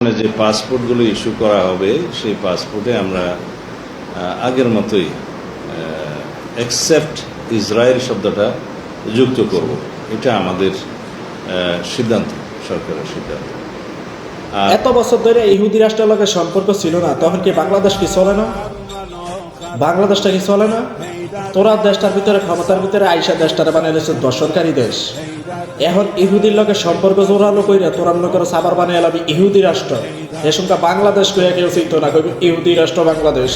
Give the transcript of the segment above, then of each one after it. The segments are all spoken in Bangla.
যে পাসপোর্টগুলো ইস্যু করা হবে সেই পাসপোর্টে আমরা আগের মতোই অ্যাকসেপ্ট ইসরায়েল শব্দটা যুক্ত করব, এটা আমাদের সিদ্ধান্ত, সরকারের সিদ্ধান্ত। এত বছর ধরে ইহুদি রাষ্ট্রের লগে সম্পর্ক ছিল না, তখন কি বাংলাদেশ কি চলে না? বাংলাদেশটা কি চলে না? তোরা দেশটার ভিতরে ক্ষমতার ভিতরে আইসা দেশটারে বানাইলেছে দর্শনকারী দেশ। এখন ইহুদির লগে সম্পর্ক জোরালো কইরা তোরা মনে করো সাবার বানিয়ে এলাবি ইহুদি রাষ্ট্র। এ সংখ্যা বাংলাদেশ কইয়া কেউ চিনত না, কইবি ইহুদি রাষ্ট্র বাংলাদেশ।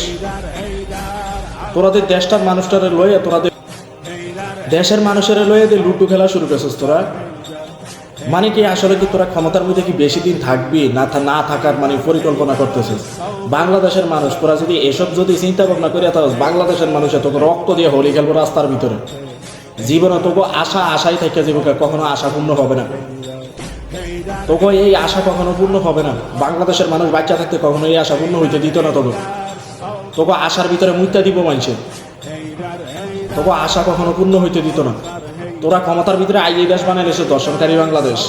তোরাদের দেশটার মানুষটারে লইয়া তোরাদের দেশের মানুষের লইয়া দিয়ে লুডু খেলা শুরু করছিস তোরা। মানে কি আসলে কি তোরা ক্ষমতার মধ্যে কি বেশি দিন থাকবি না থাকার মানে পরিকল্পনা করতেছিস? বাংলাদেশের মানুষ তোরা যদি এসব যদি চিন্তা ভাবনা করিয়া থাকস, বাংলাদেশের মানুষে তোকে রক্ত দিয়ে হোলি খেলবো রাস্তার ভিতরে। জীবনে তোকে আশাই থেকে জীবনে কখনো আশা পূর্ণ হবে না। তোকে এই আশা কখনো পূর্ণ হবে না। বাংলাদেশের মানুষ বাচ্চা থাকতে কখনো এই আশা পূর্ণ হইতে দিত না। তোকে আশার ভিতরে মুইতা দিব মানুষে, তোকে আশা কখনো পূর্ণ হইতে দিত না। তোরা ক্ষমতার ভিতরে আইয়ে দেশ বানাইলেছে দর্শনকারী বাংলাদেশ।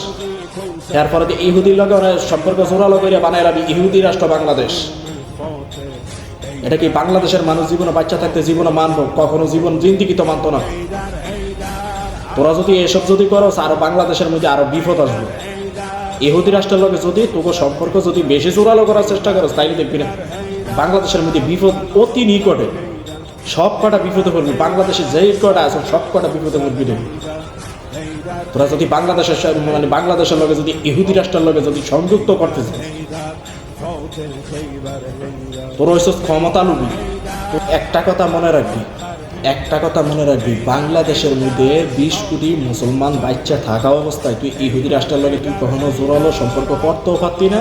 এরপরে ইহুদির লগে ওরা সম্পর্ক জোরালো করে বানাইলাবি ইহুদি রাষ্ট্র বাংলাদেশ। এটা কি বাংলাদেশের মানুষ জীবনে বাচ্চা থাকতে জীবনে মানবো? কখনো জীবন জিন্দিগি তো মানতো না। তোরা যদি এসব যদি করো আরো বাংলাদেশের মধ্যে আরো বিপদ আসবে। ইহুদি রাষ্ট্রের লগে যদি তোকে সম্পর্ক যদি বেশি জোরালো করার চেষ্টা করো, তাইলে দেখবি না বাংলাদেশের মধ্যে বিপদ অতি নিকটে। সব কটা বিপদে পড়বি, বাংলাদেশে যেই কটা আছে সব কটা বিপদে পড়বি রে। তোরা যদি বাংলাদেশের লগে যদি ইহুদি রাষ্ট্রের লগে যদি সংযুক্ত করতেছে, তোর ওই ক্ষমতা লুবি। একটা কথা মনে রাখবি, বাংলাদেশের মধ্যে 20 কোটি মুসলমান বাচ্চা থাকা অবস্থায় তুই ইহুদি রাষ্ট্রের লগে তুই কখনো জোরালো সম্পর্ক করতেও পারতি না।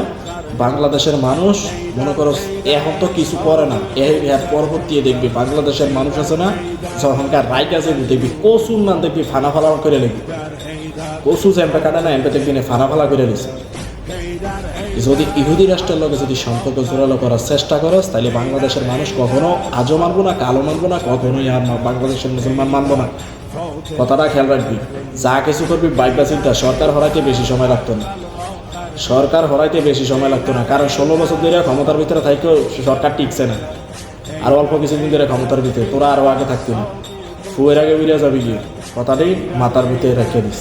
বাংলাদেশের মানুষ মনে করো এখন তো কিছু করে না, এর পরবর্তী দেখবি বাংলাদেশের মানুষ আছে না, যখনকার রায় কাজে দেখবি কচুর মান দেখবি ফানা ফালা করে লিখবি। কচু জ্যাম্পা কাটা না এমপে দেখবি ফানা ফালা করে নিছে। যদি ইহুদি রাষ্ট্রের লগে যদি সম্পর্ক জোরালো করার চেষ্টা করস, তাহলে বাংলাদেশের মানুষ কখনো আজও মানবো না, কালো মানবো না, কখনোই আর বাংলাদেশের মুসলমান মানবো না। কথাটা খেয়াল রাখবি। যা কিছু করবি বাইবা চিন্তা। সরকার হরাইতে বেশি সময় লাগতো না, কারণ 16 বছর ধরে ক্ষমতার ভিতরে থাকেও সরকার টিকছে না। আর অল্প কিছুদিন ধরে ক্ষমতার ভিতরে তোরা আরো আগে থাকতো না। ফুয়ের আগে বেরিয়ে যাবি গিয়ে, কথাটাই মাথার ভিতরে রেখে দিস।